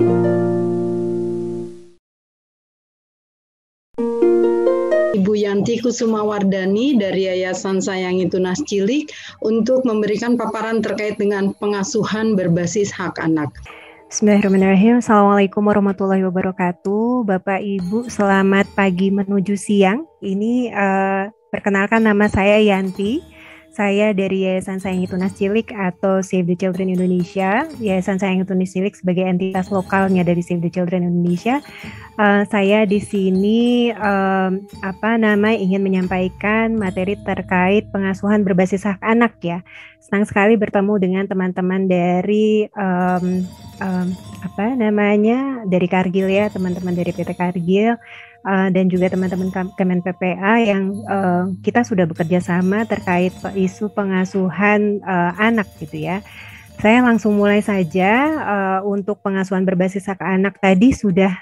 Ibu Yanti Kusumawardani dari Yayasan Sayangi Tunas Cilik untuk memberikan paparan terkait dengan pengasuhan berbasis hak anak. Bismillahirrahmanirrahim. Assalamualaikum warahmatullahi wabarakatuh. Bapak Ibu, selamat pagi menuju siang. Ini perkenalkan, nama saya Yanti. Saya dari Yayasan Sayangi Tunas Cilik atau Save the Children Indonesia. Yayasan Sayangi Tunas Cilik sebagai entitas lokalnya dari Save the Children Indonesia. Saya di sini ingin menyampaikan materi terkait pengasuhan berbasis hak anak ya. Senang sekali bertemu dengan teman-teman dari dari Kargil ya, teman-teman dari PT Kargil. Dan juga teman-teman Kemen PPA yang kita sudah bekerja sama terkait isu pengasuhan anak gitu ya. Saya langsung mulai saja. Untuk pengasuhan berbasis hak anak tadi sudah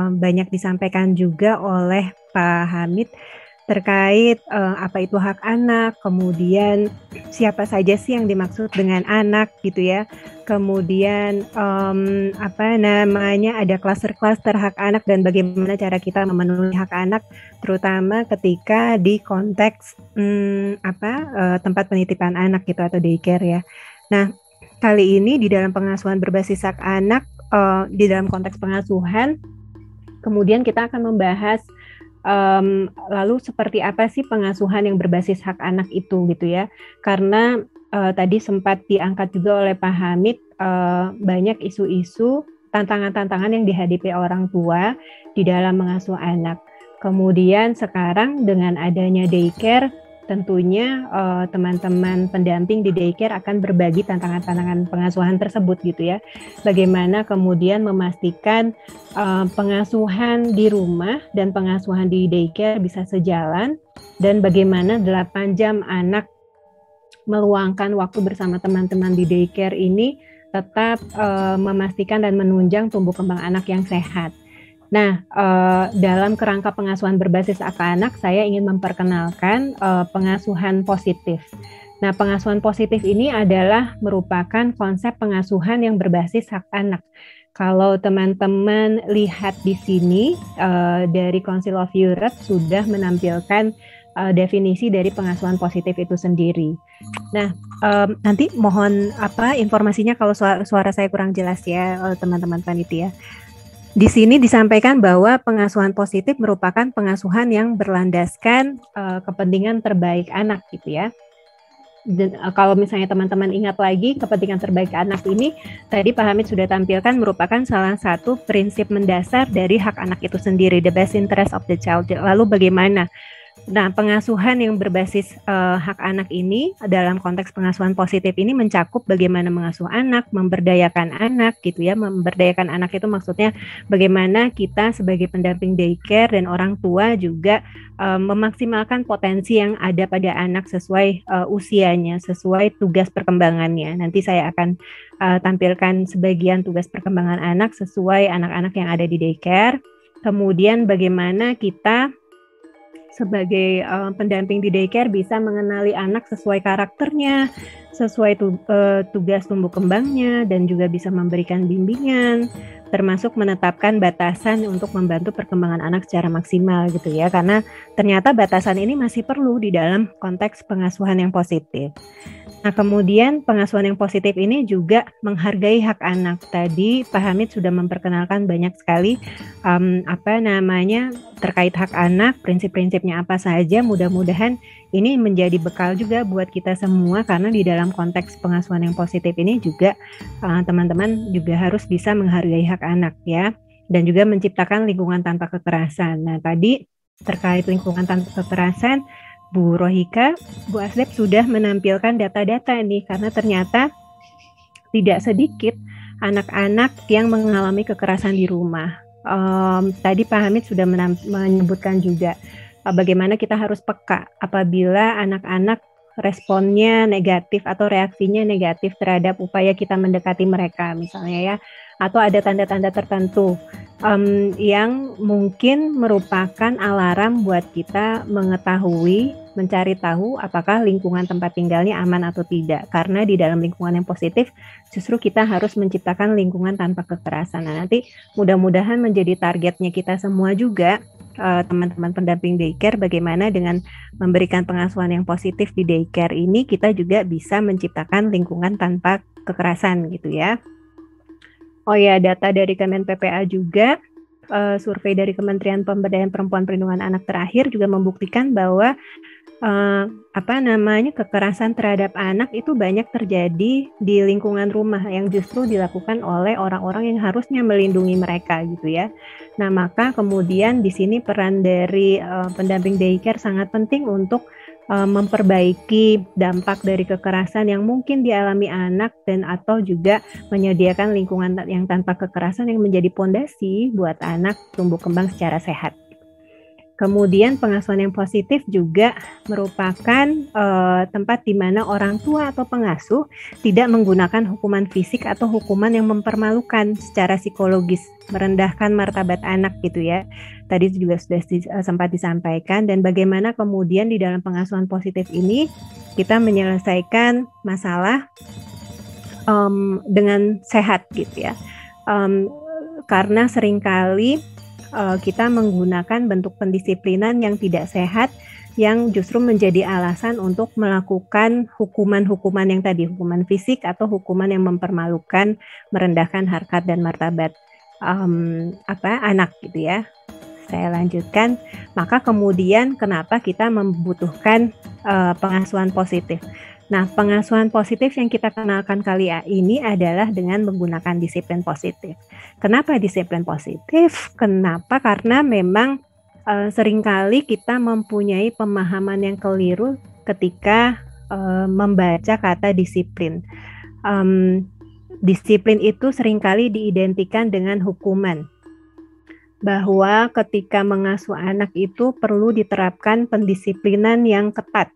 banyak disampaikan juga oleh Pak Hamid terkait apa itu hak anak, kemudian siapa saja sih yang dimaksud dengan anak gitu ya. Kemudian ada klaster-klaster hak anak dan bagaimana cara kita memenuhi hak anak, terutama ketika di konteks tempat penitipan anak gitu atau daycare ya. Nah, kali ini di dalam pengasuhan berbasis hak anak, di dalam konteks pengasuhan, kemudian kita akan membahas lalu seperti apa sih pengasuhan yang berbasis hak anak itu gitu ya. Karena tadi sempat diangkat juga oleh Pak Hamid banyak isu-isu tantangan-tantangan yang dihadapi orang tua di dalam mengasuh anak. Kemudian sekarang dengan adanya daycare, tentunya teman-teman pendamping di daycare akan berbagi tantangan-tantangan pengasuhan tersebut gitu ya. Bagaimana kemudian memastikan pengasuhan di rumah dan pengasuhan di daycare bisa sejalan, dan bagaimana 8 jam anak meluangkan waktu bersama teman-teman di daycare ini tetap memastikan dan menunjang tumbuh kembang anak yang sehat. Nah, dalam kerangka pengasuhan berbasis hak anak, saya ingin memperkenalkan pengasuhan positif. Nah, pengasuhan positif ini adalah merupakan konsep pengasuhan yang berbasis hak anak. Kalau teman-teman lihat di sini, dari Council of Europe sudah menampilkan definisi dari pengasuhan positif itu sendiri. Nah, nanti mohon informasinya kalau suara saya kurang jelas ya, teman-teman panitia. Di sini disampaikan bahwa pengasuhan positif merupakan pengasuhan yang berlandaskan kepentingan terbaik anak gitu ya. Dan kalau misalnya teman-teman ingat lagi, kepentingan terbaik anak ini tadi Pak Hamid sudah tampilkan merupakan salah satu prinsip mendasar dari hak anak itu sendiri, the best interest of the child. Lalu bagaimana? Nah, pengasuhan yang berbasis hak anak ini dalam konteks pengasuhan positif ini mencakup bagaimana mengasuh anak, memberdayakan anak gitu ya. Memberdayakan anak itu maksudnya bagaimana kita sebagai pendamping daycare dan orang tua juga memaksimalkan potensi yang ada pada anak sesuai usianya, sesuai tugas perkembangannya. Nanti saya akan tampilkan sebagian tugas perkembangan anak sesuai anak-anak yang ada di daycare. Kemudian bagaimana kita sebagai pendamping di daycare bisa mengenali anak sesuai karakternya, sesuai tugas tumbuh kembangnya, dan juga bisa memberikan bimbingan, termasuk menetapkan batasan untuk membantu perkembangan anak secara maksimal gitu ya, karena ternyata batasan ini masih perlu di dalam konteks pengasuhan yang positif. Nah, kemudian pengasuhan yang positif ini juga menghargai hak anak. Tadi Pak Hamid sudah memperkenalkan banyak sekali terkait hak anak, prinsip-prinsipnya apa saja. Mudah-mudahan ini menjadi bekal juga buat kita semua, karena di dalam konteks pengasuhan yang positif ini juga teman-teman juga harus bisa menghargai hak anak ya, dan juga menciptakan lingkungan tanpa kekerasan. Nah, tadi terkait lingkungan tanpa kekerasan, Bu Rohika, Bu Aslep sudah menampilkan data-data ini, karena ternyata tidak sedikit anak-anak yang mengalami kekerasan di rumah. Tadi Pak Hamid sudah menyebutkan juga bagaimana kita harus peka apabila anak-anak responnya negatif atau reaksinya negatif terhadap upaya kita mendekati mereka misalnya ya, atau ada tanda-tanda tertentu yang mungkin merupakan alarm buat kita mengetahui mencari tahu apakah lingkungan tempat tinggalnya aman atau tidak. Karena di dalam lingkungan yang positif, justru kita harus menciptakan lingkungan tanpa kekerasan. Nah, nanti mudah-mudahan menjadi targetnya kita semua juga, teman-teman pendamping daycare, bagaimana dengan memberikan pengasuhan yang positif di daycare ini, kita juga bisa menciptakan lingkungan tanpa kekerasan gitu ya. Oh ya, data dari Kemen PPA juga, survei dari Kementerian Pemberdayaan Perempuan Perlindungan Anak terakhir juga membuktikan bahwa kekerasan terhadap anak itu banyak terjadi di lingkungan rumah yang justru dilakukan oleh orang-orang yang harusnya melindungi mereka gitu ya. Nah, maka kemudian di sini peran dari pendamping daycare sangat penting untuk memperbaiki dampak dari kekerasan yang mungkin dialami anak dan atau juga menyediakan lingkungan yang tanpa kekerasan yang menjadi pondasi buat anak tumbuh kembang secara sehat. Kemudian pengasuhan yang positif juga merupakan tempat di mana orang tua atau pengasuh tidak menggunakan hukuman fisik atau hukuman yang mempermalukan secara psikologis, merendahkan martabat anak gitu ya. Tadi juga sudah sempat disampaikan, dan bagaimana kemudian di dalam pengasuhan positif ini kita menyelesaikan masalah dengan sehat gitu ya. Karena seringkali kita menggunakan bentuk pendisiplinan yang tidak sehat yang justru menjadi alasan untuk melakukan hukuman-hukuman yang tadi, hukuman fisik atau hukuman yang mempermalukan, merendahkan harkat dan martabat anak gitu ya. Saya lanjutkan, maka kemudian kenapa kita membutuhkan pengasuhan positif? Nah, pengasuhan positif yang kita kenalkan kali ini adalah dengan menggunakan disiplin positif. Kenapa disiplin positif? Kenapa? Karena memang seringkali kita mempunyai pemahaman yang keliru ketika membaca kata disiplin. Disiplin itu seringkali diidentikan dengan hukuman. Bahwa ketika mengasuh anak itu perlu diterapkan pendisiplinan yang ketat.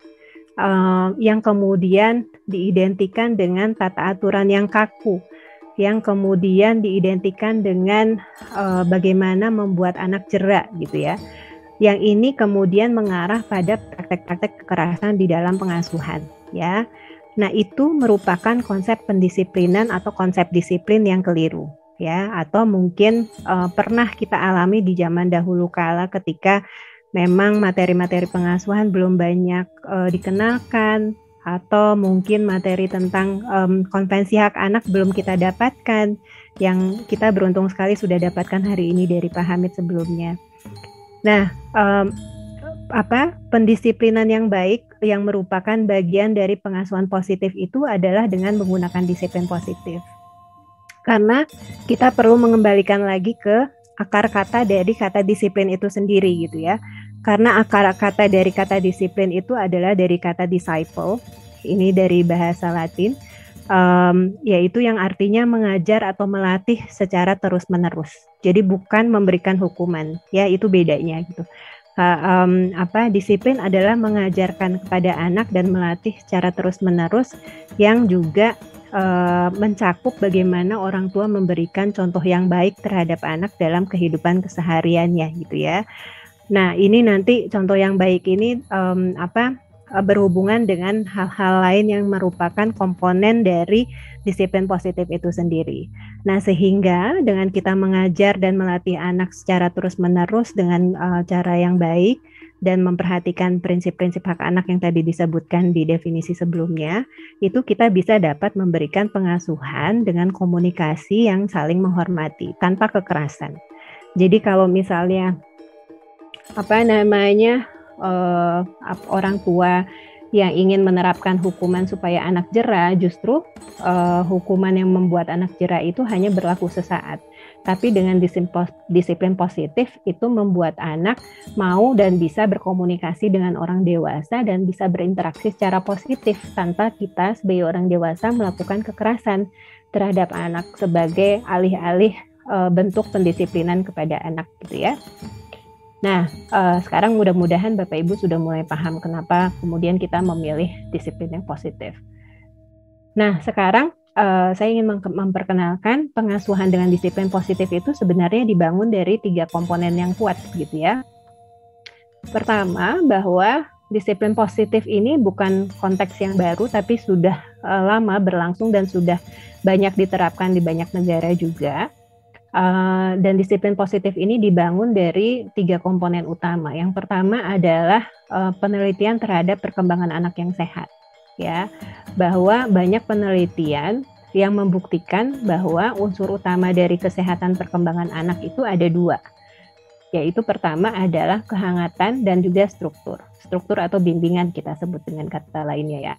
Yang kemudian diidentikan dengan tata aturan yang kaku, yang kemudian diidentikan dengan bagaimana membuat anak jera gitu ya. Yang ini kemudian mengarah pada praktek-praktek kekerasan di dalam pengasuhan ya. Nah, itu merupakan konsep pendisiplinan atau konsep disiplin yang keliru ya, atau mungkin pernah kita alami di zaman dahulu kala ketika memang materi-materi pengasuhan belum banyak dikenalkan, atau mungkin materi tentang konvensi hak anak belum kita dapatkan, yang kita beruntung sekali sudah dapatkan hari ini dari Pak Hamid sebelumnya. Nah, pendisiplinan yang baik yang merupakan bagian dari pengasuhan positif itu adalah dengan menggunakan disiplin positif. Karena kita perlu mengembalikan lagi ke akar kata dari kata disiplin itu sendiri gitu ya. Karena akar kata dari kata disiplin itu adalah dari kata disciple, ini dari bahasa Latin, yaitu yang artinya mengajar atau melatih secara terus-menerus. Jadi bukan memberikan hukuman, ya itu bedanya gitu. Disiplin adalah mengajarkan kepada anak dan melatih secara terus-menerus yang juga mencakup bagaimana orang tua memberikan contoh yang baik terhadap anak dalam kehidupan kesehariannya gitu ya. Nah, ini nanti contoh yang baik ini berhubungan dengan hal-hal lain yang merupakan komponen dari disiplin positif itu sendiri. Nah, sehingga dengan kita mengajar dan melatih anak secara terus-menerus dengan cara yang baik dan memperhatikan prinsip-prinsip hak anak yang tadi disebutkan di definisi sebelumnya, itu kita bisa dapat memberikan pengasuhan dengan komunikasi yang saling menghormati tanpa kekerasan. Jadi kalau misalnya orang tua yang ingin menerapkan hukuman supaya anak jera, justru hukuman yang membuat anak jera itu hanya berlaku sesaat. Tapi dengan disiplin positif itu membuat anak mau dan bisa berkomunikasi dengan orang dewasa dan bisa berinteraksi secara positif tanpa kita sebagai orang dewasa melakukan kekerasan terhadap anak sebagai alih-alih bentuk pendisiplinan kepada anak gitu ya. Nah, sekarang mudah-mudahan Bapak Ibu sudah mulai paham kenapa kemudian kita memilih disiplin yang positif. Nah, sekarang saya ingin memperkenalkan pengasuhan dengan disiplin positif itu sebenarnya dibangun dari 3 komponen yang kuat gitu ya. Pertama, bahwa disiplin positif ini bukan konteks yang baru, tapi sudah lama berlangsung dan sudah banyak diterapkan di banyak negara juga. Dan disiplin positif ini dibangun dari 3 komponen utama. Yang pertama adalah penelitian terhadap perkembangan anak yang sehat, ya, bahwa banyak penelitian yang membuktikan bahwa unsur utama dari kesehatan perkembangan anak itu ada 2, yaitu pertama adalah kehangatan dan juga struktur atau bimbingan kita sebut dengan kata lainnya, ya.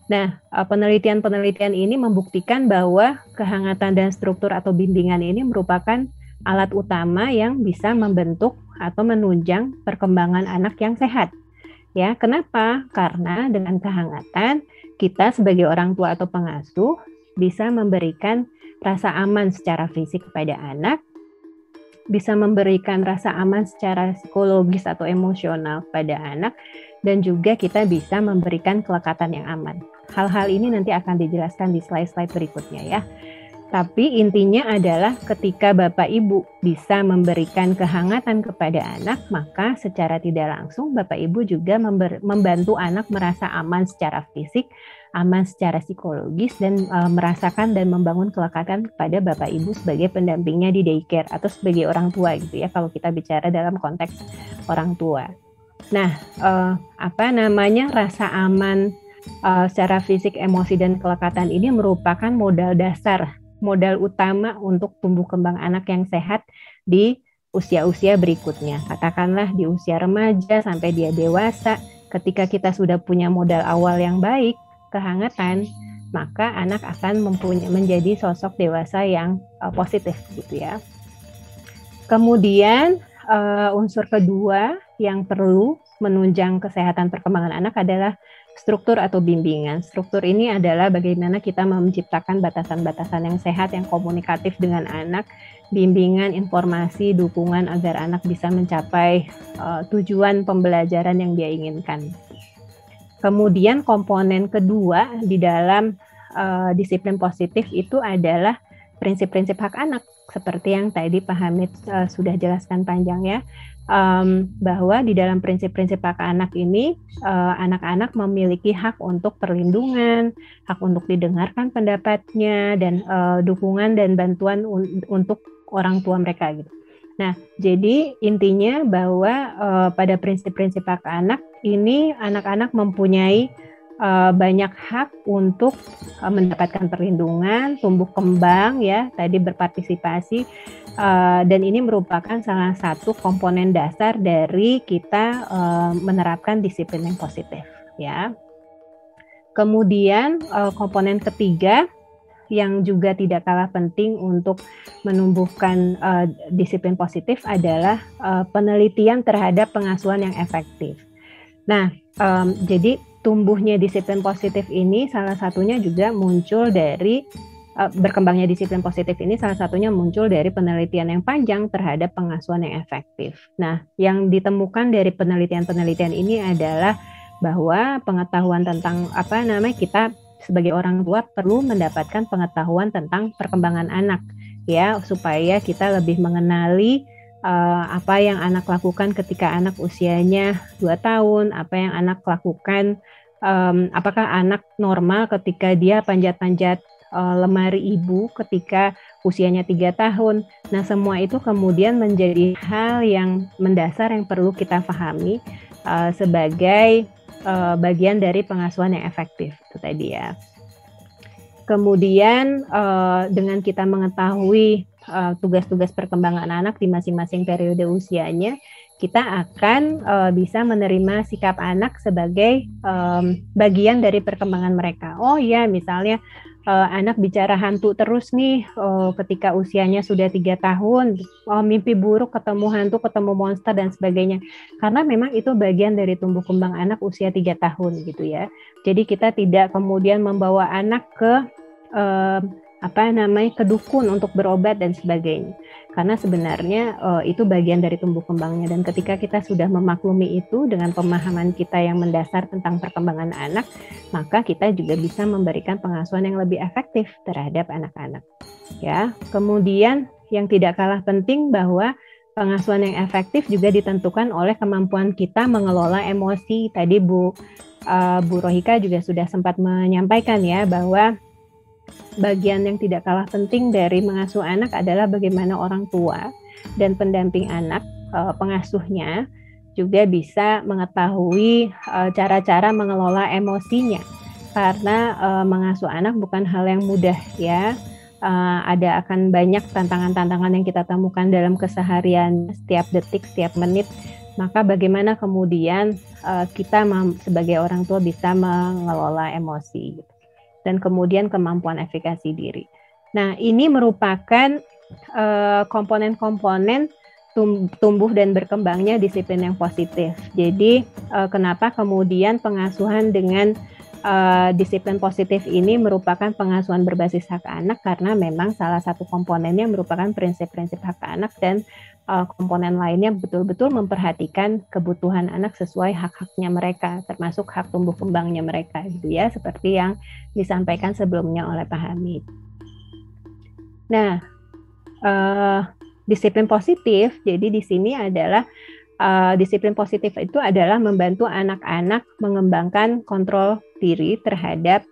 Nah, penelitian-penelitian ini membuktikan bahwa kehangatan dan struktur atau bimbingan ini merupakan alat utama yang bisa membentuk atau menunjang perkembangan anak yang sehat. Ya, kenapa? Karena dengan kehangatan kita sebagai orang tua atau pengasuh bisa memberikan rasa aman secara fisik kepada anak, bisa memberikan rasa aman secara psikologis atau emosional pada anak, dan juga kita bisa memberikan kelekatan yang aman. Hal-hal ini nanti akan dijelaskan di slide-slide berikutnya, ya. Tapi intinya adalah ketika Bapak Ibu bisa memberikan kehangatan kepada anak, maka secara tidak langsung Bapak Ibu juga membantu anak merasa aman secara fisik, aman secara psikologis, dan merasakan dan membangun kelekatan kepada Bapak Ibu sebagai pendampingnya di daycare atau sebagai orang tua gitu ya, kalau kita bicara dalam konteks orang tua. Nah, rasa aman secara fisik, emosi, dan kelekatan ini merupakan modal dasar, modal utama untuk tumbuh kembang anak yang sehat di usia-usia berikutnya. Katakanlah di usia remaja sampai dia dewasa, ketika kita sudah punya modal awal yang baik, kehangatan, maka anak akan menjadi sosok dewasa yang positif gitu ya. Kemudian unsur kedua yang perlu menunjang kesehatan perkembangan anak adalah struktur atau bimbingan. Struktur ini adalah bagaimana kita menciptakan batasan-batasan yang sehat, yang komunikatif dengan anak, bimbingan, informasi, dukungan agar anak bisa mencapai tujuan pembelajaran yang dia inginkan. Kemudian komponen kedua di dalam disiplin positif itu adalah prinsip-prinsip hak anak, seperti yang tadi Pak Hamid sudah jelaskan panjang ya, bahwa di dalam prinsip-prinsip hak anak ini anak-anak memiliki hak untuk perlindungan, hak untuk didengarkan pendapatnya, dan dukungan dan bantuan untuk orang tua mereka gitu. Nah, jadi intinya bahwa pada prinsip-prinsip hak anak ini anak-anak mempunyai banyak hak untuk mendapatkan perlindungan, tumbuh kembang ya, tadi berpartisipasi, dan ini merupakan salah satu komponen dasar dari kita menerapkan disiplin yang positif ya. Kemudian komponen ketiga yang juga tidak kalah penting untuk menumbuhkan disiplin positif adalah penelitian terhadap pengasuhan yang efektif. Nah, jadi tumbuhnya disiplin positif ini salah satunya juga muncul dari berkembangnya disiplin positif ini salah satunya muncul dari penelitian yang panjang terhadap pengasuhan yang efektif. Nah, yang ditemukan dari penelitian-penelitian ini adalah bahwa pengetahuan tentang kita sebagai orang tua perlu mendapatkan pengetahuan tentang perkembangan anak ya, supaya kita lebih mengenali apa yang anak lakukan ketika anak usianya 2 tahun, apa yang anak lakukan, apakah anak normal ketika dia panjat-panjat lemari ibu ketika usianya 3 tahun. Nah, semua itu kemudian menjadi hal yang mendasar yang perlu kita pahami sebagai bagian dari pengasuhan yang efektif itu tadi ya. Kemudian dengan kita mengetahui tugas-tugas perkembangan anak di masing-masing periode usianya, kita akan bisa menerima sikap anak sebagai bagian dari perkembangan mereka. Oh ya, misalnya anak bicara hantu terus nih ketika usianya sudah 3 tahun, mimpi buruk, ketemu hantu, ketemu monster dan sebagainya. Karena memang itu bagian dari tumbuh kembang anak usia 3 tahun gitu ya. Jadi kita tidak kemudian membawa anak ke ke dukun untuk berobat dan sebagainya. Karena sebenarnya itu bagian dari tumbuh kembangnya, dan ketika kita sudah memaklumi itu dengan pemahaman kita yang mendasar tentang perkembangan anak, maka kita juga bisa memberikan pengasuhan yang lebih efektif terhadap anak-anak. Ya, kemudian yang tidak kalah penting bahwa Pengasuhan yang efektif juga ditentukan oleh kemampuan kita mengelola emosi. Tadi Bu Rohika juga sudah sempat menyampaikan ya bahwa bagian yang tidak kalah penting dari mengasuh anak adalah bagaimana orang tua dan pendamping anak, pengasuhnya juga bisa mengetahui cara-cara mengelola emosinya. Karena mengasuh anak bukan hal yang mudah ya. Ada akan banyak tantangan-tantangan yang kita temukan dalam keseharian setiap detik, setiap menit. Maka bagaimana kemudian kita sebagai orang tua bisa mengelola emosi dan kemudian kemampuan efikasi diri. Nah, ini merupakan komponen-komponen tumbuh dan berkembangnya disiplin yang positif. Jadi kenapa kemudian pengasuhan dengan disiplin positif ini merupakan pengasuhan berbasis hak anak, karena memang salah satu komponennya merupakan prinsip-prinsip hak anak dan komponen lainnya betul-betul memperhatikan kebutuhan anak sesuai hak-haknya mereka, termasuk hak tumbuh kembangnya mereka gitu ya, seperti yang disampaikan sebelumnya oleh Pak Hamid. Nah, disiplin positif jadi di sini adalah disiplin positif itu adalah membantu anak-anak mengembangkan kontrol diri terhadap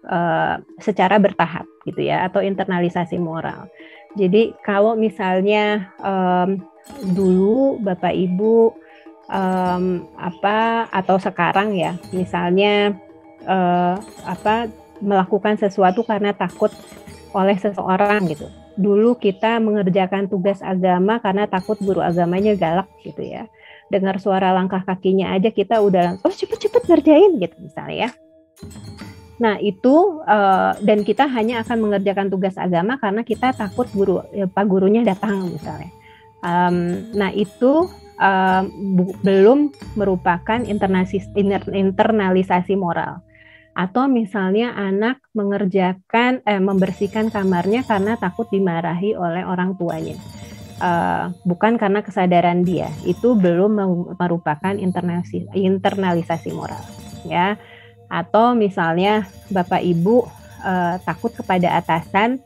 secara bertahap gitu ya, atau internalisasi moral. Jadi kalau misalnya dulu Bapak Ibu atau sekarang ya, misalnya melakukan sesuatu karena takut oleh seseorang gitu. Dulu kita mengerjakan tugas agama karena takut guru agamanya galak gitu ya. Dengar suara langkah kakinya aja kita udah cepet-cepet ngerjain gitu misalnya ya. Nah itu dan kita hanya akan mengerjakan tugas agama karena kita takut Pak gurunya datang misalnya. Nah itu belum merupakan internalisasi moral. Atau misalnya anak membersihkan kamarnya karena takut dimarahi oleh orang tuanya. Bukan karena kesadaran dia, itu belum merupakan internalisasi moral ya. Atau misalnya Bapak Ibu takut kepada atasan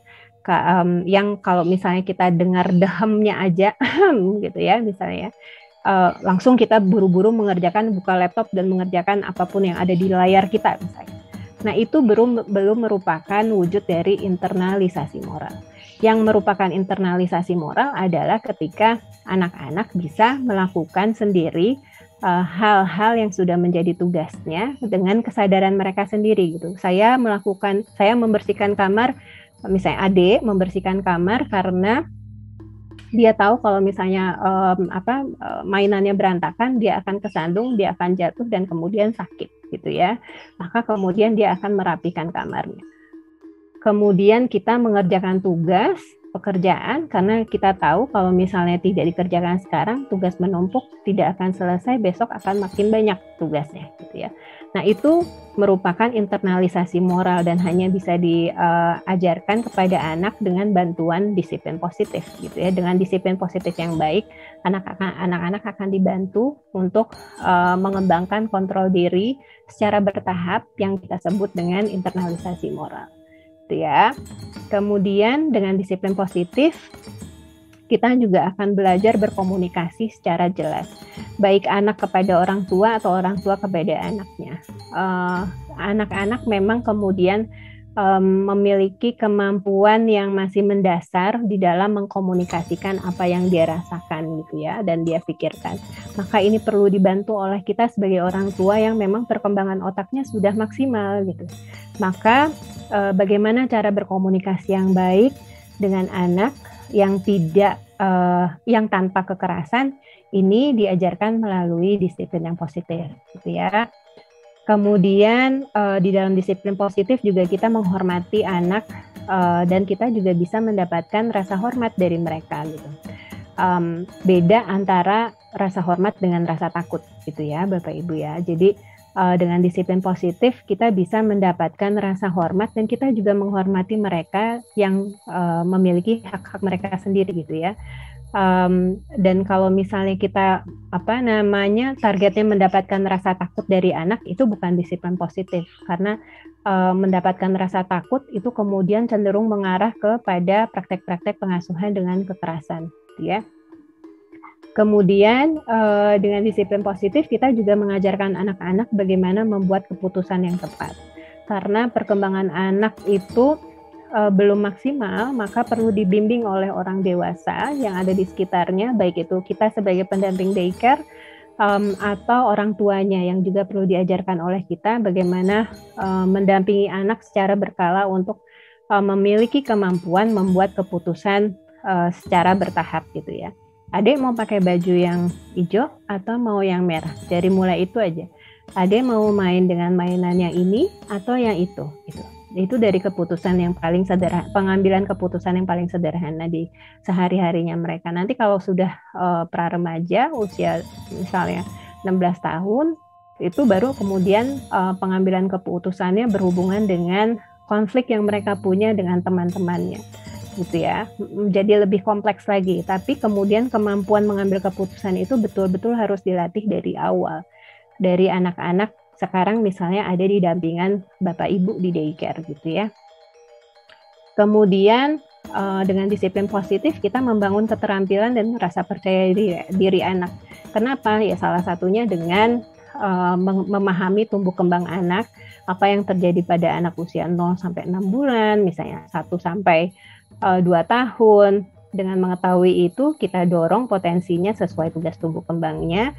yang kalau misalnya kita dengar dehemnya aja gitu ya misalnya langsung kita buru-buru buka laptop dan mengerjakan apapun yang ada di layar kita misalnya. Nah itu belum merupakan wujud dari internalisasi moral. Yang merupakan internalisasi moral adalah ketika anak-anak bisa melakukan sendiri hal-hal yang sudah menjadi tugasnya dengan kesadaran mereka sendiri gitu. Saya membersihkan kamar, misalnya adik membersihkan kamar karena dia tahu kalau misalnya mainannya berantakan, dia akan kesandung, dia akan jatuh dan kemudian sakit gitu ya. Maka kemudian dia akan merapikan kamarnya. Kemudian kita mengerjakan tugas, pekerjaan, karena kita tahu kalau misalnya tidak dikerjakan sekarang, tugas menumpuk tidak akan selesai, besok akan makin banyak tugasnya gitu ya. Nah itu merupakan internalisasi moral dan hanya bisa diajarkan kepada anak dengan bantuan disiplin positif gitu ya. Dengan disiplin positif yang baik, anak-anak akan dibantu untuk mengembangkan kontrol diri secara bertahap yang kita sebut dengan internalisasi moral. Ya. Kemudian dengan disiplin positif kita juga akan belajar berkomunikasi secara jelas, baik anak kepada orang tua atau orang tua kepada anaknya. Anak-anak memang kemudian memiliki kemampuan yang masih mendasar di dalam mengkomunikasikan apa yang dia rasakan gitu ya dan dia pikirkan. Maka ini perlu dibantu oleh kita sebagai orang tua yang memang perkembangan otaknya sudah maksimal gitu. Maka bagaimana cara berkomunikasi yang baik dengan anak yang yang tanpa kekerasan ini diajarkan melalui disiplin yang positif gitu ya. Kemudian di dalam disiplin positif juga kita menghormati anak dan kita juga bisa mendapatkan rasa hormat dari mereka gitu. Beda antara rasa hormat dengan rasa takut gitu ya Bapak Ibu ya. Jadi dengan disiplin positif kita bisa mendapatkan rasa hormat dan kita juga menghormati mereka yang memiliki hak-hak mereka sendiri gitu ya. Dan kalau misalnya kita targetnya mendapatkan rasa takut dari anak, itu bukan disiplin positif karena mendapatkan rasa takut itu kemudian cenderung mengarah kepada praktek-praktek pengasuhan dengan kekerasan gitu ya. Kemudian dengan disiplin positif kita juga mengajarkan anak-anak bagaimana membuat keputusan yang tepat. Karena perkembangan anak itu belum maksimal, maka perlu dibimbing oleh orang dewasa yang ada di sekitarnya, baik itu kita sebagai pendamping daycare atau orang tuanya yang juga perlu diajarkan oleh kita bagaimana mendampingi anak secara berkala untuk memiliki kemampuan membuat keputusan secara bertahap gitu ya. Adik mau pakai baju yang hijau atau mau yang merah? Dari mulai itu aja. Adik mau main dengan mainan yang ini atau yang itu? Itu dari keputusan yang paling sederhana, pengambilan keputusan yang paling sederhana di sehari-harinya mereka. Nanti kalau sudah pra-remaja, usia misalnya 16 tahun, itu baru kemudian pengambilan keputusannya berhubungan dengan konflik yang mereka punya dengan teman-temannya. Gitu ya, menjadi lebih kompleks lagi. Tapi kemudian kemampuan mengambil keputusan itu betul-betul harus dilatih dari awal. Dari anak-anak sekarang misalnya ada di dampingan bapak ibu di daycare gitu ya. Kemudian dengan disiplin positif kita membangun keterampilan dan rasa percaya diri anak. Kenapa? Ya salah satunya dengan memahami tumbuh kembang anak, apa yang terjadi pada anak usia 0 sampai 6 bulan, misalnya 1 sampai 2 tahun. Dengan mengetahui itu, kita dorong potensinya sesuai tugas tumbuh kembangnya.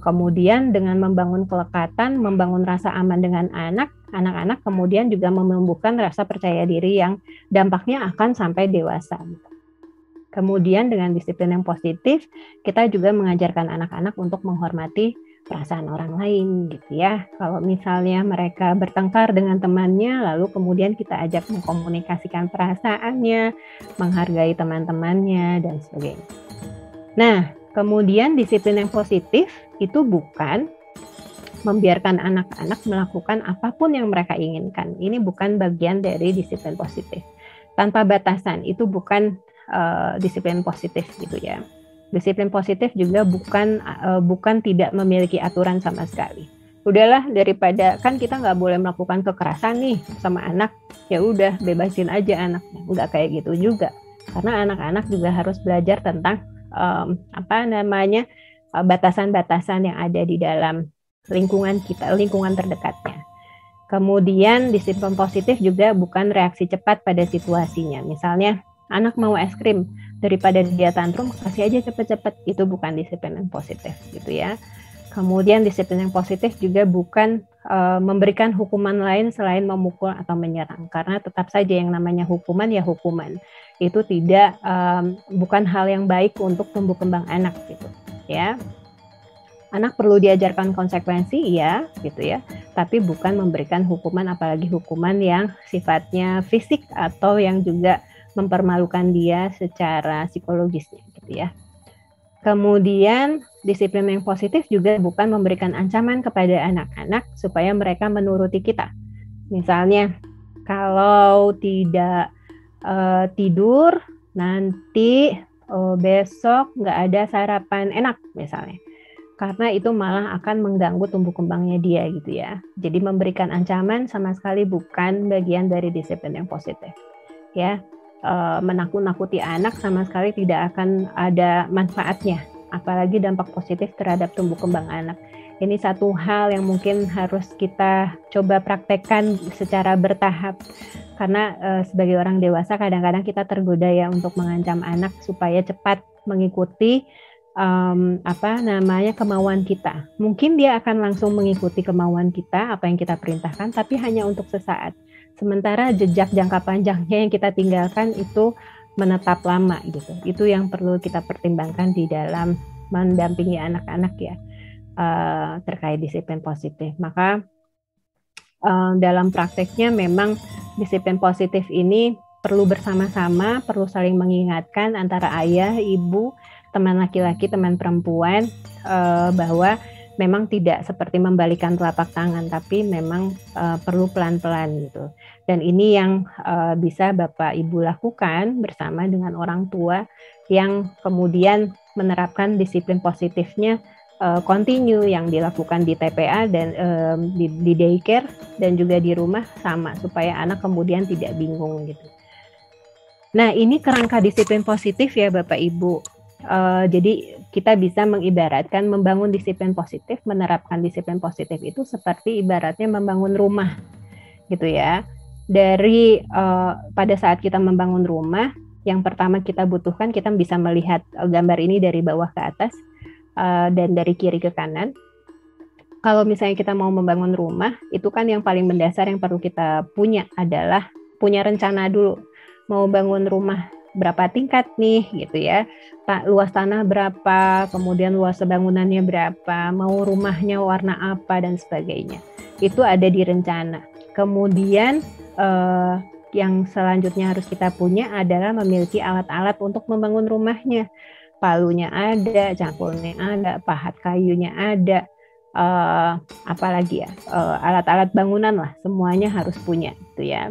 Kemudian dengan membangun kelekatan, membangun rasa aman dengan anak-anak kemudian juga menumbuhkan rasa percaya diri yang dampaknya akan sampai dewasa. Kemudian dengan disiplin yang positif, kita juga mengajarkan anak-anak untuk menghormati perasaan orang lain gitu ya. Kalau misalnya mereka bertengkar dengan temannya, lalu kemudian kita ajak mengkomunikasikan perasaannya, menghargai teman-temannya dan sebagainya. Nah, kemudian disiplin yang positif itu bukan membiarkan anak-anak melakukan apapun yang mereka inginkan. Ini bukan bagian dari disiplin positif. Tanpa batasan, itu bukan disiplin positif gitu ya. Disiplin positif juga bukan tidak memiliki aturan sama sekali. Udahlah, daripada kan kita nggak boleh melakukan kekerasan nih sama anak, ya udah bebasin aja anaknya. Nggak kayak gitu juga, karena anak-anak juga harus belajar tentang batasan-batasan yang ada di dalam lingkungan kita, lingkungan terdekatnya. Kemudian disiplin positif juga bukan reaksi cepat pada situasinya. Misalnya anak mau es krim, daripada dia tantrum kasih aja cepet-cepet, itu bukan disiplin yang positif gitu ya. Kemudian disiplin yang positif juga bukan memberikan hukuman lain selain memukul atau menyerang, karena tetap saja yang namanya hukuman ya hukuman, itu tidak bukan hal yang baik untuk tumbuh kembang anak gitu ya. Anak perlu diajarkan konsekuensi ya gitu ya, tapi bukan memberikan hukuman, apalagi hukuman yang sifatnya fisik atau yang juga mempermalukan dia secara psikologisnya gitu ya. Kemudian disiplin yang positif juga bukan memberikan ancaman kepada anak-anak supaya mereka menuruti kita. Misalnya kalau tidak tidur nanti besok nggak ada sarapan enak misalnya, karena itu malah akan mengganggu tumbuh kembangnya dia gitu ya. Jadi memberikan ancaman sama sekali bukan bagian dari disiplin yang positif ya. Menakut-nakuti anak sama sekali tidak akan ada manfaatnya, apalagi dampak positif terhadap tumbuh kembang anak. Ini satu hal yang mungkin harus kita coba praktekkan secara bertahap, karena sebagai orang dewasa kadang-kadang kita tergoda ya untuk mengancam anak supaya cepat mengikuti kemauan kita. Mungkin dia akan langsung mengikuti kemauan kita, apa yang kita perintahkan, tapi hanya untuk sesaat. Sementara jejak jangka panjangnya yang kita tinggalkan itu menetap lama gitu. Itu yang perlu kita pertimbangkan di dalam mendampingi anak-anak ya, terkait disiplin positif. Maka dalam prakteknya memang disiplin positif ini perlu bersama-sama, perlu saling mengingatkan antara ayah, ibu, teman laki-laki, teman perempuan, bahwa memang tidak seperti membalikan telapak tangan, tapi memang perlu pelan-pelan gitu. Dan ini yang bisa Bapak Ibu lakukan bersama dengan orang tua yang kemudian menerapkan disiplin positifnya continue, yang dilakukan di TPA dan di daycare dan juga di rumah sama, supaya anak kemudian tidak bingung gitu. Nah, ini kerangka disiplin positif ya Bapak Ibu. Jadi kita bisa mengibaratkan membangun disiplin positif, menerapkan disiplin positif itu seperti ibaratnya membangun rumah, gitu ya. Dari pada saat kita membangun rumah, yang pertama kita butuhkan, kita bisa melihat gambar ini dari bawah ke atas dan dari kiri ke kanan. Kalau misalnya kita mau membangun rumah, itu kan yang paling mendasar yang perlu kita punya adalah punya rencana dulu. Mau bangun rumah berapa tingkat nih gitu ya, luas tanah berapa, kemudian luas bangunannya berapa, mau rumahnya warna apa dan sebagainya. Itu ada di rencana. Kemudian yang selanjutnya harus kita punya adalah memiliki alat-alat untuk membangun rumahnya. Palunya ada, cangkulnya ada, pahat kayunya ada, apalagi ya, alat-alat bangunan lah, semuanya harus punya gitu ya.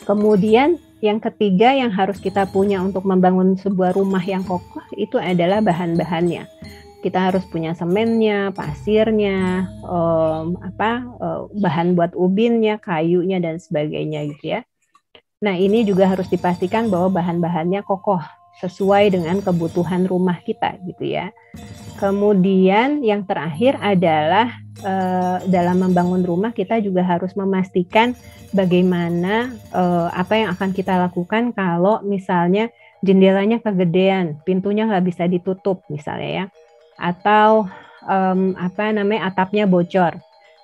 Kemudian yang ketiga yang harus kita punya untuk membangun sebuah rumah yang kokoh itu adalah bahan-bahannya. Kita harus punya semennya, pasirnya, bahan buat ubinnya, kayunya dan sebagainya gitu ya. Nah, ini juga harus dipastikan bahwa bahan-bahannya kokoh sesuai dengan kebutuhan rumah kita gitu ya. Kemudian yang terakhir adalah dalam membangun rumah kita juga harus memastikan bagaimana apa yang akan kita lakukan kalau misalnya jendelanya kegedean, pintunya nggak bisa ditutup misalnya ya, atau atapnya bocor.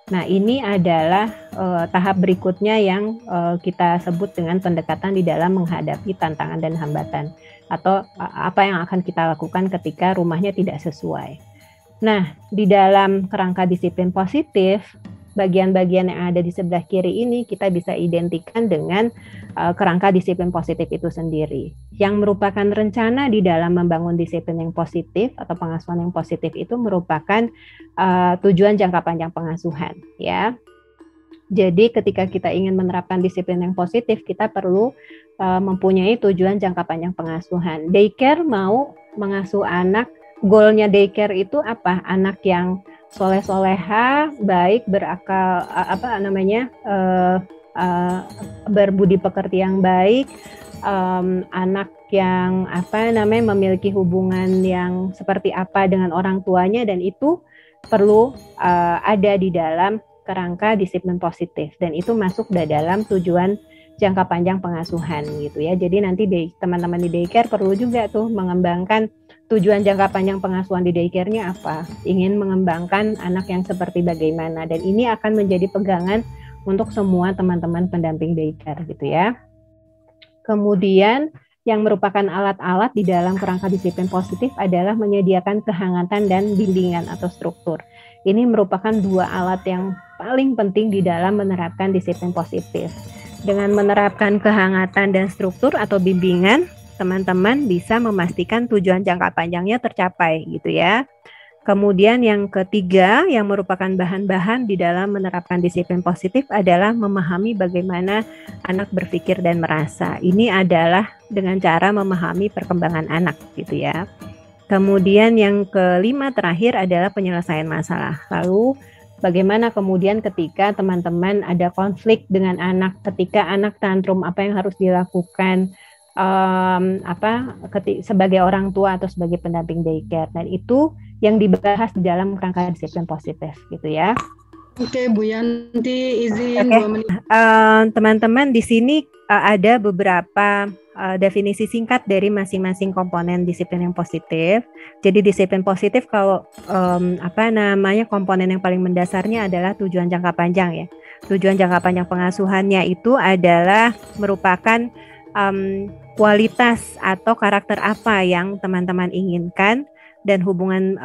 Nah, ini adalah tahap berikutnya yang kita sebut dengan pendekatan di dalam menghadapi tantangan dan hambatan, atau apa yang akan kita lakukan ketika rumahnya tidak sesuai. Nah, di dalam kerangka disiplin positif, bagian-bagian yang ada di sebelah kiri ini kita bisa identikan dengan kerangka disiplin positif itu sendiri. Yang merupakan rencana di dalam membangun disiplin yang positif atau pengasuhan yang positif itu merupakan tujuan jangka panjang pengasuhan, ya. Jadi ketika kita ingin menerapkan disiplin yang positif, kita perlu mempunyai tujuan jangka panjang pengasuhan. Daycare mau mengasuh anak, goalnya daycare itu apa? Anak yang soleh-soleha, baik, berakal, berbudi pekerti yang baik, anak yang memiliki hubungan yang seperti apa dengan orang tuanya, dan itu perlu ada di dalam kerangka disiplin positif, dan itu masuk dalam tujuan jangka panjang pengasuhan gitu ya. Jadi nanti teman-teman di daycare perlu juga tuh mengembangkan tujuan jangka panjang pengasuhan di daycare-nya apa, ingin mengembangkan anak yang seperti bagaimana, dan ini akan menjadi pegangan untuk semua teman-teman pendamping daycare gitu ya. Kemudian yang merupakan alat-alat di dalam kerangka disiplin positif adalah menyediakan kehangatan dan bimbingan atau struktur. Ini merupakan dua alat yang paling penting di dalam menerapkan disiplin positif. Dengan menerapkan kehangatan dan struktur atau bimbingan, teman-teman bisa memastikan tujuan jangka panjangnya tercapai gitu ya. Kemudian yang ketiga yang merupakan bahan-bahan di dalam menerapkan disiplin positif adalah memahami bagaimana anak berpikir dan merasa. Ini adalah dengan cara memahami perkembangan anak gitu ya. Kemudian yang kelima terakhir adalah penyelesaian masalah. Lalu bagaimana kemudian ketika teman-teman ada konflik dengan anak, ketika anak tantrum, apa yang harus dilakukan sebagai orang tua atau sebagai pendamping daycare, dan itu yang dibahas di dalam kerangka disiplin positif gitu ya. Oke, Bu Yanti izin 2 menit. Teman-teman di sini ada beberapa definisi singkat dari masing-masing komponen disiplin yang positif. Jadi disiplin positif kalau komponen yang paling mendasarnya adalah tujuan jangka panjang ya. Tujuan jangka panjang pengasuhannya itu adalah merupakan kualitas atau karakter apa yang teman-teman inginkan, dan hubungan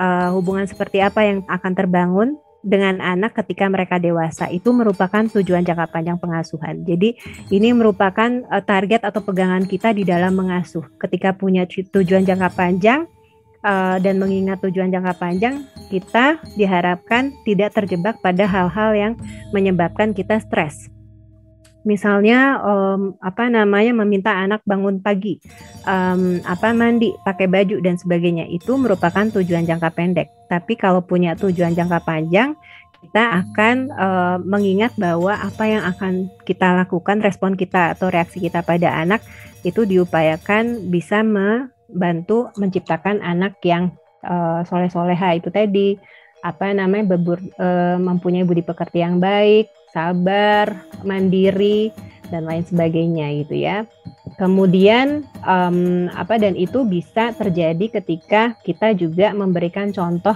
seperti apa yang akan terbangun dengan anak ketika mereka dewasa. Itu merupakan tujuan jangka panjang pengasuhan. Jadi ini merupakan target atau pegangan kita di dalam mengasuh. Ketika punya tujuan jangka panjang dan mengingat tujuan jangka panjang, kita diharapkan tidak terjebak pada hal-hal yang menyebabkan kita stres. Misalnya meminta anak bangun pagi, mandi, pakai baju dan sebagainya, itu merupakan tujuan jangka pendek. Tapi kalau punya tujuan jangka panjang, kita akan mengingat bahwa apa yang akan kita lakukan, respon kita atau reaksi kita pada anak itu diupayakan bisa membantu menciptakan anak yang soleh-soleha itu tadi, mempunyai budi pekerti yang baik, sabar, mandiri, dan lain sebagainya gitu ya. Kemudian dan itu bisa terjadi ketika kita juga memberikan contoh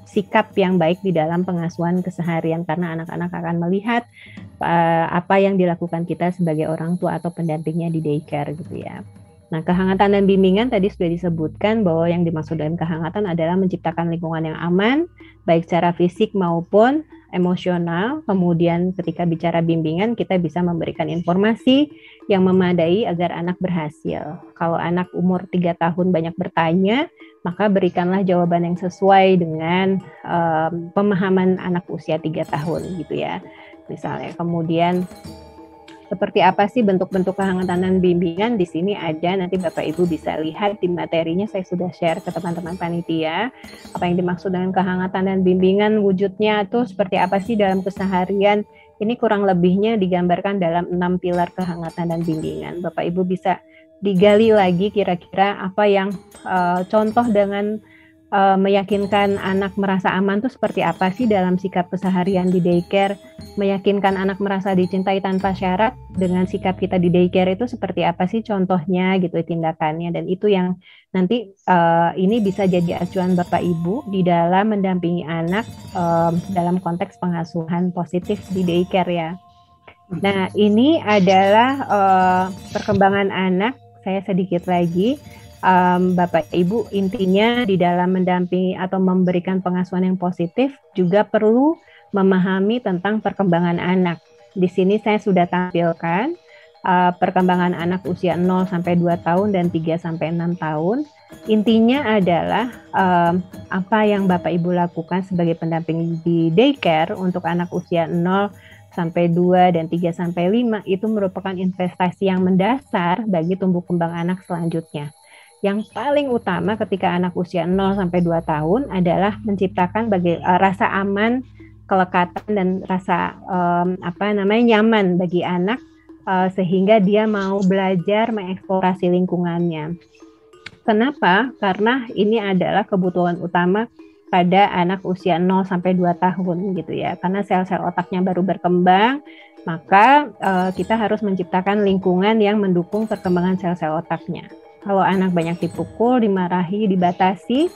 sikap yang baik di dalam pengasuhan keseharian, karena anak-anak akan melihat apa yang dilakukan kita sebagai orang tua atau pendampingnya di daycare gitu ya. Nah, kehangatan dan bimbingan tadi sudah disebutkan bahwa yang dimaksud dengan kehangatan adalah menciptakan lingkungan yang aman, baik secara fisik maupun emosional. Kemudian ketika bicara bimbingan, kita bisa memberikan informasi yang memadai agar anak berhasil. Kalau anak umur 3 tahun banyak bertanya, maka berikanlah jawaban yang sesuai dengan pemahaman anak usia 3 tahun gitu ya. Misalnya, kemudian seperti apa sih bentuk-bentuk kehangatan dan bimbingan? Di sini ada, nanti Bapak Ibu bisa lihat di materinya, saya sudah share ke teman-teman panitia. Apa yang dimaksud dengan kehangatan dan bimbingan, wujudnya itu seperti apa sih dalam keseharian? Ini kurang lebihnya digambarkan dalam 6 pilar kehangatan dan bimbingan. Bapak Ibu bisa digali lagi kira-kira apa yang contoh dengan meyakinkan anak merasa aman itu seperti apa sih dalam sikap keseharian di daycare, meyakinkan anak merasa dicintai tanpa syarat dengan sikap kita di daycare itu seperti apa sih contohnya gitu tindakannya, dan itu yang nanti ini bisa jadi acuan Bapak Ibu di dalam mendampingi anak dalam konteks pengasuhan positif di daycare ya. Nah, ini adalah perkembangan anak. Saya sedikit lagi. Bapak Ibu, intinya di dalam mendampingi atau memberikan pengasuhan yang positif juga perlu memahami tentang perkembangan anak. Di sini saya sudah tampilkan perkembangan anak usia 0 sampai 2 tahun dan 3 sampai 6 tahun. Intinya adalah apa yang Bapak Ibu lakukan sebagai pendamping di daycare untuk anak usia 0 sampai 2 dan 3 sampai 5 itu merupakan investasi yang mendasar bagi tumbuh kembang anak selanjutnya. Yang paling utama ketika anak usia 0 sampai 2 tahun adalah menciptakan rasa aman, kelekatan dan rasa nyaman bagi anak sehingga dia mau belajar mengeksplorasi lingkungannya. Kenapa? Karena ini adalah kebutuhan utama pada anak usia 0 sampai 2 tahun gitu ya. Karena sel-sel otaknya baru berkembang, maka kita harus menciptakan lingkungan yang mendukung perkembangan sel-sel otaknya. Kalau anak banyak dipukul, dimarahi, dibatasi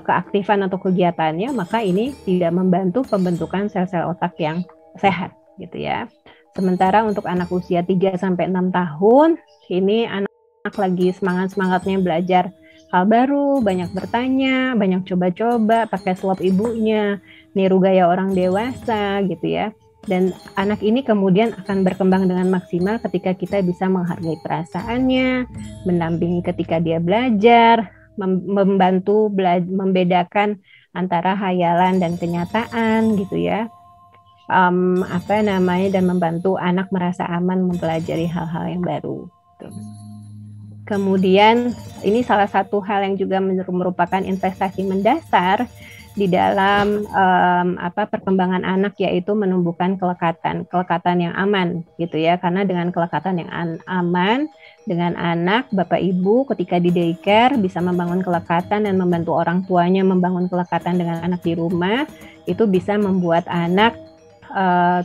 keaktifan atau kegiatannya, maka ini tidak membantu pembentukan sel-sel otak yang sehat gitu ya. Sementara untuk anak usia 3 sampai 6 tahun, ini anak lagi semangat-semangatnya belajar hal baru, banyak bertanya, banyak coba-coba, pakai suap ibunya, niru gaya orang dewasa gitu ya. Dan anak ini kemudian akan berkembang dengan maksimal ketika kita bisa menghargai perasaannya, mendampingi ketika dia belajar, membantu membedakan antara hayalan dan kenyataan gitu ya. Dan membantu anak merasa aman mempelajari hal-hal yang baru. Kemudian ini salah satu hal yang juga merupakan investasi mendasar di dalam perkembangan anak, yaitu menumbuhkan kelekatan yang aman gitu ya. Karena dengan kelekatan yang aman dengan anak, Bapak Ibu ketika di daycare bisa membangun kelekatan dan membantu orang tuanya membangun kelekatan dengan anak di rumah, itu bisa membuat anak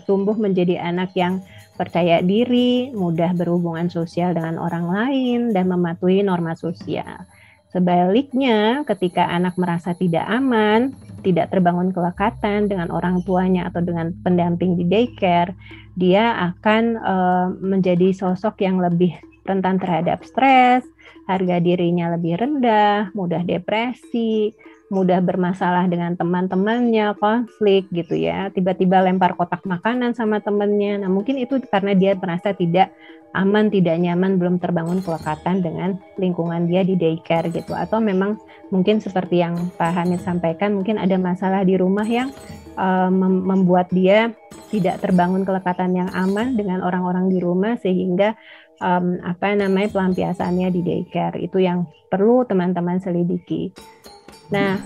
tumbuh menjadi anak yang percaya diri, mudah berhubungan sosial dengan orang lain dan mematuhi norma sosial. Sebaliknya, ketika anak merasa tidak aman, tidak terbangun kelekatan dengan orang tuanya atau dengan pendamping di daycare, dia akan menjadi sosok yang lebih rentan terhadap stres, harga dirinya lebih rendah, mudah depresi, mudah bermasalah dengan teman-temannya, konflik gitu ya, tiba-tiba lempar kotak makanan sama temannya. Nah, mungkin itu karena dia merasa tidak aman, tidak nyaman, belum terbangun kelekatan dengan lingkungan dia di daycare gitu. Atau memang mungkin seperti yang Pak Hamid sampaikan, mungkin ada masalah di rumah yang membuat dia tidak terbangun kelekatan yang aman dengan orang-orang di rumah, sehingga pelampiasannya di daycare. Itu yang perlu teman-teman selidiki. Nah,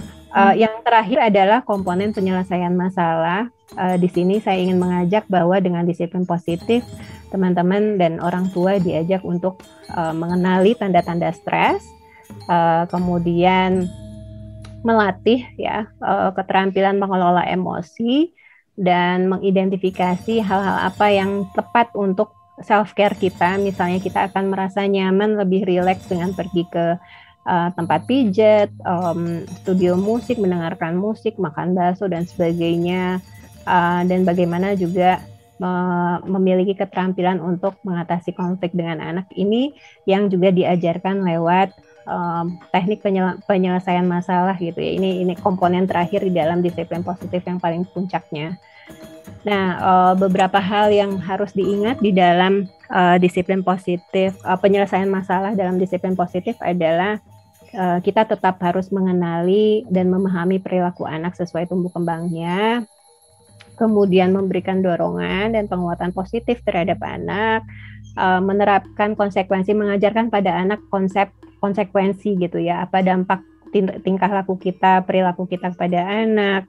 yang terakhir adalah komponen penyelesaian masalah. Di sini saya ingin mengajak bahwa dengan disiplin positif, teman-teman dan orang tua diajak untuk mengenali tanda-tanda stres, kemudian melatih ya keterampilan mengelola emosi dan mengidentifikasi hal-hal apa yang tepat untuk self care kita. Misalnya kita akan merasa nyaman, lebih rileks dengan pergi ke tempat pijat, studio musik, mendengarkan musik, makan bakso dan sebagainya, dan bagaimana juga memiliki keterampilan untuk mengatasi konflik dengan anak ini yang juga diajarkan lewat teknik penyelesaian masalah gitu ya. Ini komponen terakhir di dalam disiplin positif yang paling puncaknya. Nah, beberapa hal yang harus diingat di dalam disiplin positif, penyelesaian masalah dalam disiplin positif adalah kita tetap harus mengenali dan memahami perilaku anak sesuai tumbuh kembangnya, kemudian memberikan dorongan dan penguatan positif terhadap anak, menerapkan konsekuensi, mengajarkan pada anak konsekuensi gitu ya, apa dampak tingkah laku kita, perilaku kita kepada anak.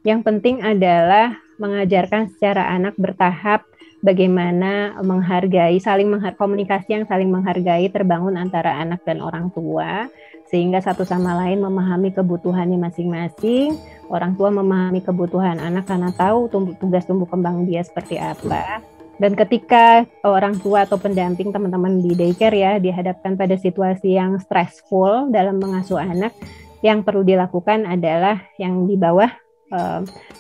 Yang penting adalah mengajarkan secara anak bertahap bagaimana menghargai, komunikasi yang saling menghargai terbangun antara anak dan orang tua, sehingga satu sama lain memahami kebutuhannya masing-masing. Orang tua memahami kebutuhan anak karena tahu tugas tumbuh kembang dia seperti apa. Dan ketika orang tua atau pendamping teman-teman di daycare ya dihadapkan pada situasi yang stressful dalam mengasuh anak, yang perlu dilakukan adalah yang di bawah,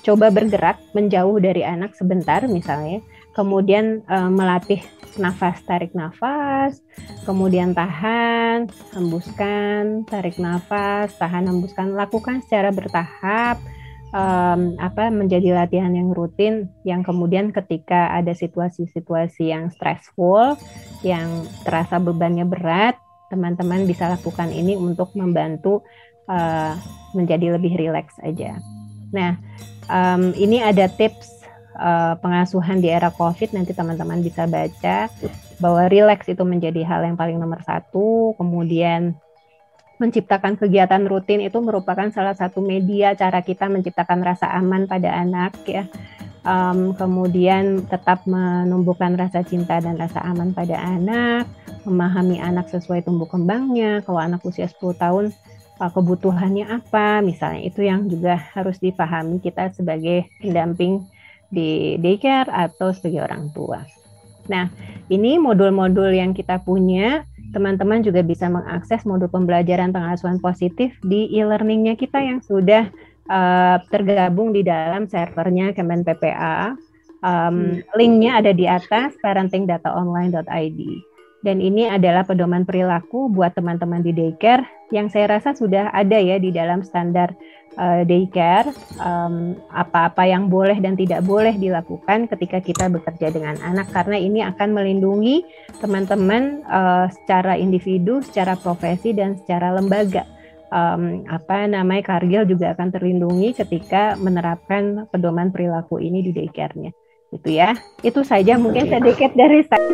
coba bergerak menjauh dari anak sebentar misalnya, kemudian melatih nafas, tarik nafas, kemudian tahan, hembuskan, tarik nafas, tahan, hembuskan, lakukan secara bertahap. Menjadi latihan yang rutin, yang kemudian ketika ada situasi-situasi yang stressful, yang terasa bebannya berat, teman-teman bisa lakukan ini untuk membantu menjadi lebih rileks aja. Nah, ini ada tips pengasuhan di era COVID, nanti teman-teman bisa baca bahwa rileks itu menjadi hal yang paling nomor satu. Kemudian menciptakan kegiatan rutin itu merupakan salah satu media cara kita menciptakan rasa aman pada anak ya. Kemudian tetap menumbuhkan rasa cinta dan rasa aman pada anak, memahami anak sesuai tumbuh kembangnya. Kalau anak usia 10 tahun kebutuhannya apa, misalnya itu yang juga harus dipahami kita sebagai pendamping di daycare atau sebagai orang tua. Nah, ini modul-modul yang kita punya. Teman-teman juga bisa mengakses modul pembelajaran pengasuhan positif di e-learningnya kita yang sudah tergabung di dalam servernya Kemen PPA. Linknya ada di atas, parentingdataonline.id. Dan ini adalah pedoman perilaku buat teman-teman di daycare yang saya rasa sudah ada ya di dalam standar daycare, apa-apa yang boleh dan tidak boleh dilakukan ketika kita bekerja dengan anak, karena ini akan melindungi teman-teman secara individu, secara profesi, dan secara lembaga. Kargil juga akan terlindungi ketika menerapkan pedoman perilaku ini di daycare-nya. Itu ya, itu saja mungkin sedikit dari saya.